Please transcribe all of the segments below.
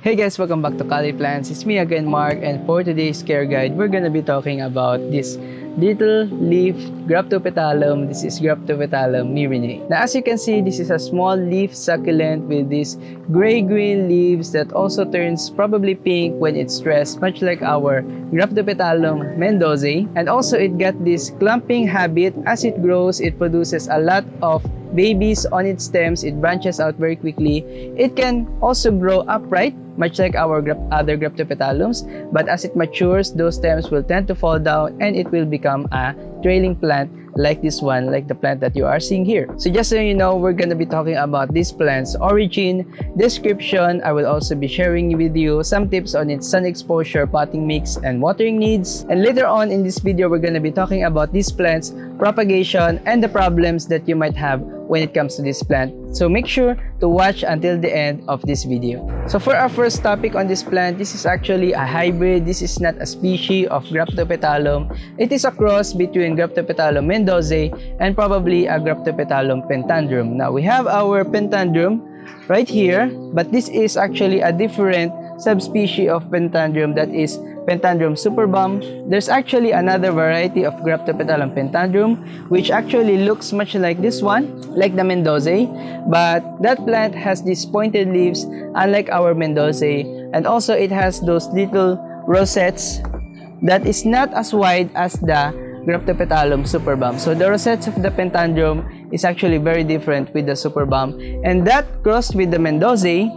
Hey guys, welcome back to Cali Plants. It's me again, Mark, and for today's care guide, we're gonna be talking about this little leaf Graptopetalum. This is Graptopetalum Mirinae. Now, as you can see, this is a small leaf succulent with these gray-green leaves that also turns probably pink when it's stressed, much like our Graptopetalum mendozae. And also, it got this clumping habit. As it grows, it produces a lot of babies on its stems. It branches out very quickly. It can also grow upright, much like our other Graptopetalums, but as it matures, those stems will tend to fall down and it will become a trailing plant like this one, like the plant that you are seeing here. So just so you know, we're gonna be talking about this plant's origin, description. I will also be sharing with you some tips on its sun exposure, potting mix, and watering needs. And later on in this video, we're gonna be talking about this plant's propagation and the problems that you might have when it comes to this plant. So make sure to watch until the end of this video. So for our first topic on this plant, this is actually a hybrid. This is not a species of Graptopetalum. It is a cross between Graptopetalum mendozae and probably a Graptopetalum pentandrum. Now we have our pentandrum right here, but this is actually a different subspecies of pentandrum, that is Pentandrum superbum. There's actually another variety of Graptopetalum pentandrum which actually looks much like this one, like the mendozae, but that plant has these pointed leaves unlike our mendozae, and also it has those little rosettes that is not as wide as the Graptopetalum superbum. So the rosettes of the pentandrum is actually very different with the superbum, and that crossed with the mendozae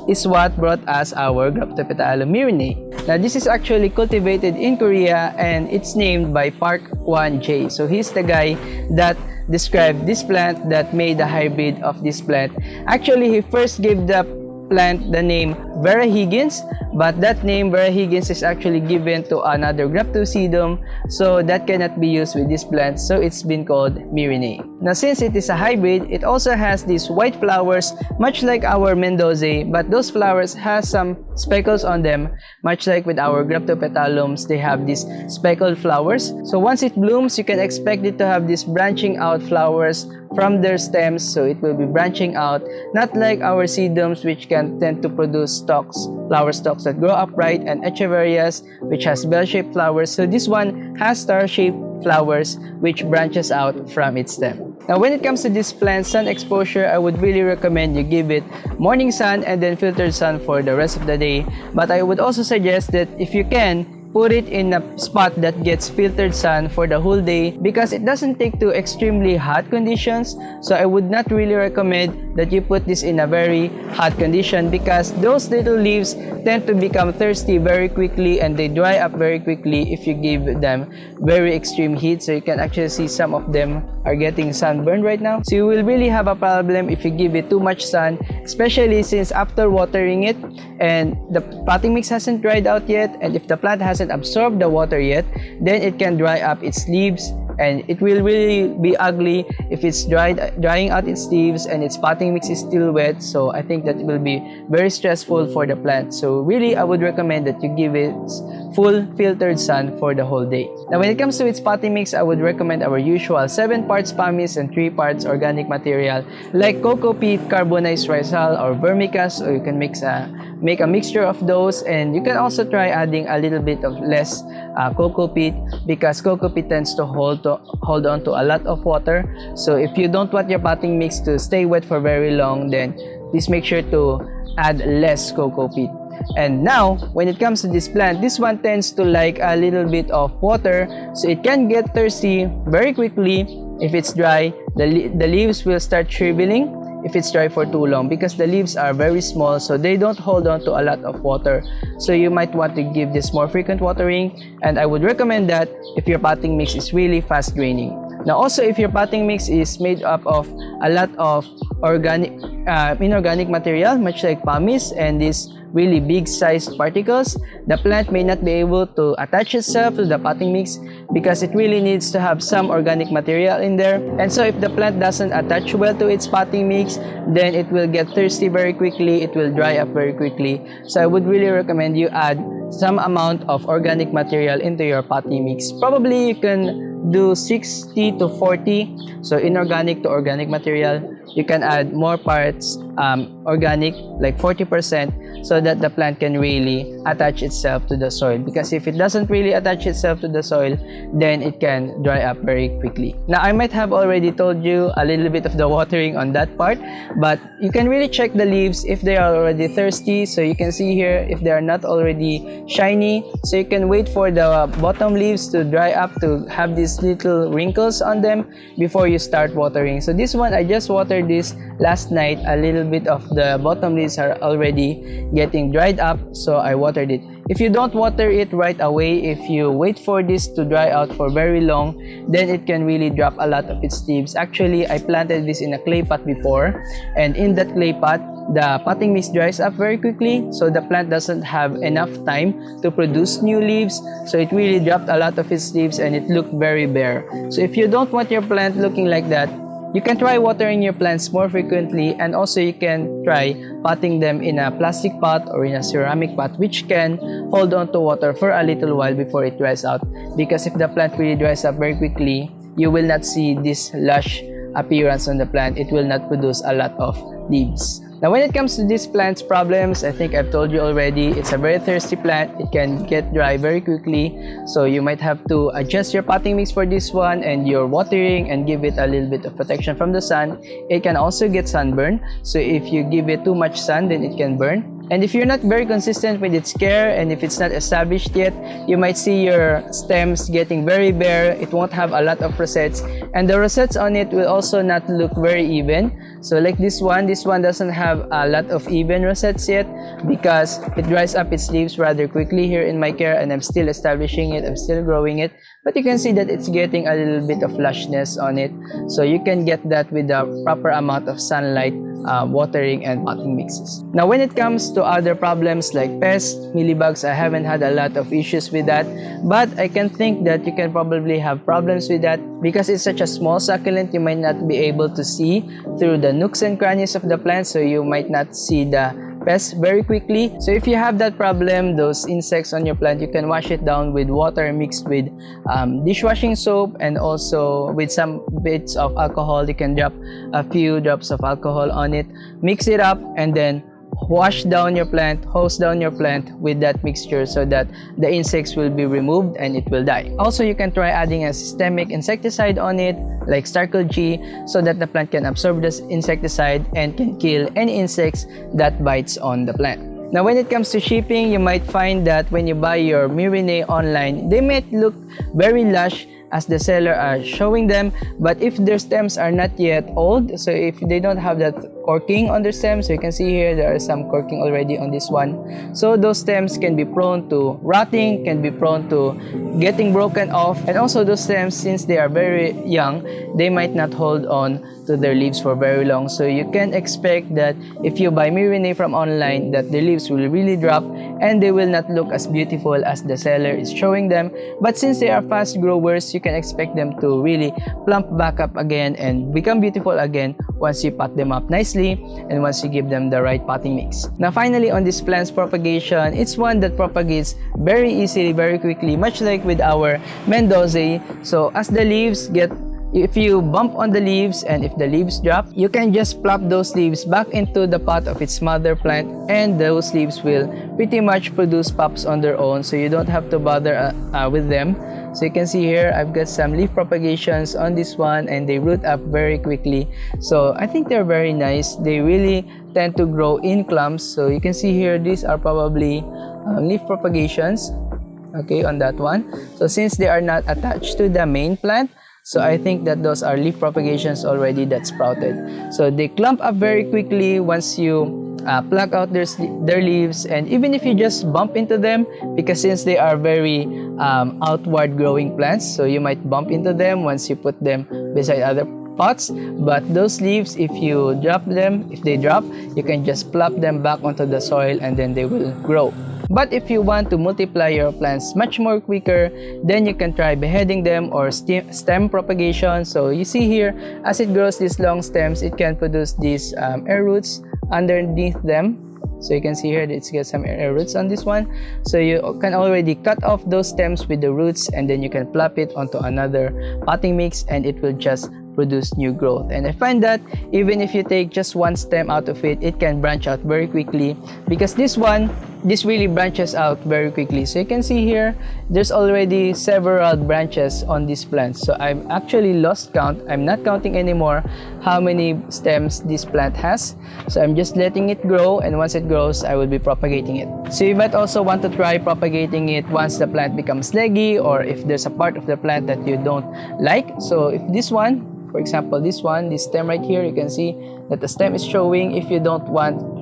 is what brought us our Graptopetalum Mirinae. Now this is actually cultivated in Korea and it's named by Park Wan-jae. So he's the guy that described this plant, that made the hybrid of this plant. Actually, he first gave the plant the name Vera Higgins, but that name Vera Higgins is actually given to another Graptosedum, so that cannot be used with this plant, so it's been called Myrnae. Now since it is a hybrid, it also has these white flowers much like our mendozae, but those flowers has some speckles on them, much like with our Graptopetalums. They have these speckled flowers. So once it blooms, you can expect it to have these branching out flowers from their stems, so it will be branching out, not like our sedums which can tend to produce stalks, flower stalks that grow upright, and echeverias which has bell-shaped flowers. So this one has star-shaped flowers which branches out from its stem. Now when it comes to this plant, sun exposure, I would really recommend you give it morning sun and then filtered sun for the rest of the day. But I would also suggest that if you can, put it in a spot that gets filtered sun for the whole day, because it doesn't take to extremely hot conditions. So I would not really recommend that you put this in a very hot condition, because those little leaves tend to become thirsty very quickly and they dry up very quickly if you give them very extreme heat. So you can actually see some of them are getting sunburned right now. So you will really have a problem if you give it too much sun, especially since after watering it and the potting mix hasn't dried out yet, and if the plant hasn't absorbed the water yet, then it can dry up its leaves, and it will really be ugly if it's drying out its leaves and its potting mix is still wet. So I think that will be very stressful for the plant. So really, I would recommend that you give it full filtered sun for the whole day. Now when it comes to its potting mix, I would recommend our usual 7 parts pumice and 3 parts organic material like cocoa peat, carbonized rice hull, or vermicast, or you can make a mixture of those. And you can also try adding a little bit of less cocoa peat, because cocoa peat tends to hold on to a lot of water. So if you don't want your potting mix to stay wet for very long, then please make sure to add less cocoa peat. And now when it comes to this plant, this one tends to like a little bit of water, so it can get thirsty very quickly. If it's dry, the leaves will start shriveling if it's dry for too long, because the leaves are very small, so they don't hold on to a lot of water. So you might want to give this more frequent watering, and I would recommend that if your potting mix is really fast draining. Now also, if your potting mix is made up of a lot of inorganic material much like pumice and these really big sized particles, the plant may not be able to attach itself to the potting mix, because it really needs to have some organic material in there. And so if the plant doesn't attach well to its potting mix, then it will get thirsty very quickly, it will dry up very quickly. So I would really recommend you add some amount of organic material into your potting mix. Probably you can do 60 to 40, so inorganic to organic material. You can add more parts organic, like 40%, so that the plant can really attach itself to the soil, because if it doesn't really attach itself to the soil, then it can dry up very quickly. Now, I might have already told you a little bit of the watering on that part, but you can really check the leaves if they are already thirsty. So you can see here if they are not already shiny, so you can wait for the bottom leaves to dry up, to have these little wrinkles on them before you start watering. So this one, I just watered this last night. A little bit of the bottom leaves are already getting dried up, so I watered it. If you don't water it right away, if you wait for this to dry out for very long, then it can really drop a lot of its leaves. Actually, I planted this in a clay pot before, and in that clay pot, the potting mix dries up very quickly, so the plant doesn't have enough time to produce new leaves, so it really dropped a lot of its leaves and it looked very bare. So if you don't want your plant looking like that, you can try watering your plants more frequently, and also you can try potting them in a plastic pot or in a ceramic pot, which can hold on to water for a little while before it dries out. Because if the plant really dries up very quickly, you will not see this lush appearance on the plant. It will not produce a lot of leaves. Now, when it comes to this plant's problems, I think I've told you already, it's a very thirsty plant. It can get dry very quickly, so you might have to adjust your potting mix for this one and your watering, and give it a little bit of protection from the sun. It can also get sunburn, so if you give it too much sun, then it can burn. And if you're not very consistent with its care, and if it's not established yet, you might see your stems getting very bare. It won't have a lot of rosettes, and the rosettes on it will also not look very even. So like this one doesn't have a lot of even rosettes yet, because it dries up its leaves rather quickly here in my care, and I'm still establishing it, I'm still growing it. But you can see that it's getting a little bit of lushness on it. So you can get that with the proper amount of sunlight, watering, and potting mixes. Now, when it comes to other problems like pests, mealybugs, I haven't had a lot of issues with that, but I can think that you can probably have problems with that because it's such a small succulent. You might not be able to see through the nooks and crannies of the plant, so you might not see the pests very quickly. So if you have that problem, those insects on your plant, you can wash it down with water mixed with dishwashing soap, and also with some bits of alcohol. You can drop a few drops of alcohol on it, mix it up, and then wash down your plant, hose down your plant with that mixture, so that the insects will be removed and it will die. Also, you can try adding a systemic insecticide on it, like Starkle G, so that the plant can absorb this insecticide and can kill any insects that bites on the plant. Now, when it comes to shipping, you might find that when you buy your Myrnae online, they might look very lush as the seller are showing them, but if their stems are not yet old, so if they don't have that corking on their stems, so you can see here there are some corking already on this one, so those stems can be prone to rotting, can be prone to getting broken off, and also those stems, since they are very young, they might not hold on to their leaves for very long. So you can expect that if you buy Myrnae from online, that the leaves will really drop and they will not look as beautiful as the seller is showing them. But since they are fast growers, you can expect them to really plump back up again and become beautiful again once you pot them up nicely and once you give them the right potting mix. Now, finally, on this plant's propagation, it's one that propagates very easily, very quickly, much like with our Mendozae. So as the leaves get, if you bump on the leaves and if the leaves drop, you can just plop those leaves back into the pot of its mother plant, and those leaves will pretty much produce pops on their own, so you don't have to bother with them. So you can see here, I've got some leaf propagations on this one, and they root up very quickly. So I think they're very nice. They really tend to grow in clumps. So you can see here, these are probably leaf propagations, okay, on that one. So since they are not attached to the main plant, so I think that those are leaf propagations already that sprouted. So they clump up very quickly once you pluck out their leaves, and even if you just bump into them, because since they are very outward growing plants, so you might bump into them once you put them beside other pots. But those leaves, if you drop them, if they drop, you can just plop them back onto the soil and then they will grow. But if you want to multiply your plants much more quicker, then you can try beheading them or stem propagation. So you see here, as it grows these long stems, it can produce these air roots underneath them. So you can see here that it's got some air roots on this one. So you can already cut off those stems with the roots, and then you can plop it onto another potting mix and it will just produce new growth. And I find that even if you take just one stem out of it, it can branch out very quickly, because this really branches out very quickly. So you can see here, there's already several branches on this plant. So I've actually lost count. I'm not counting anymore how many stems this plant has. So I'm just letting it grow, and once it grows, I will be propagating it. So you might also want to try propagating it once the plant becomes leggy, or if there's a part of the plant that you don't like. So if this one, for example, this stem right here, you can see that the stem is showing. If you don't want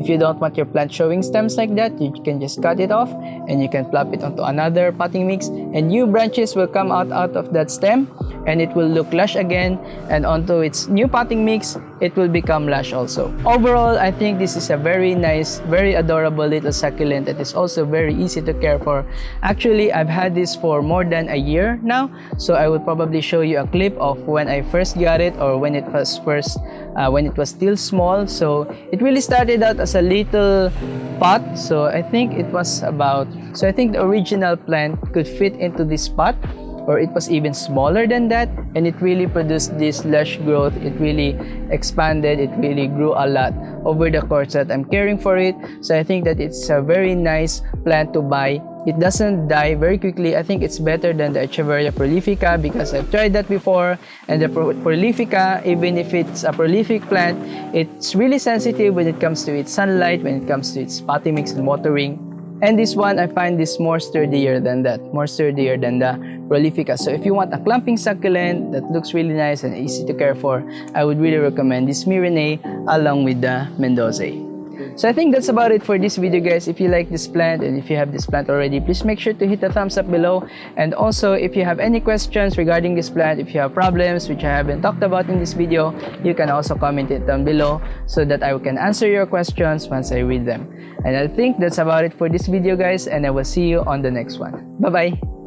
if you don't want your plant showing stems like that, you can just cut it off and you can plop it onto another potting mix, and new branches will come out of that stem, and it will look lush again, and onto its new potting mix it will become lush also. Overall, I think this is a very nice, very adorable little succulent that is also very easy to care for. Actually, I've had this for more than a year now, so I will probably show you a clip of when I first got it, or when it was still small. So it really started out as a little pot. So I think the original plant could fit into this pot, or it was even smaller than that, and it really produced this lush growth. It really expanded, it really grew a lot over the course that I'm caring for it. So I think that it's a very nice plant to buy. It doesn't die very quickly. I think it's better than the Echeveria prolifica, because I've tried that before, and the prolifica, even if it's a prolific plant, it's really sensitive when it comes to its sunlight, when it comes to its potting mix and watering. And this one, I find this more sturdier than the prolifica. So if you want a clumping succulent that looks really nice and easy to care for, I would really recommend this Myrnae along with the Mendozae. So I think that's about it for this video, guys. If you like this plant, and if you have this plant already, please make sure to hit the thumbs up below. And also, if you have any questions regarding this plant, if you have problems which I haven't talked about in this video, you can also comment it down below so that I can answer your questions once I read them. And I think that's about it for this video, guys, and I will see you on the next one. Bye bye.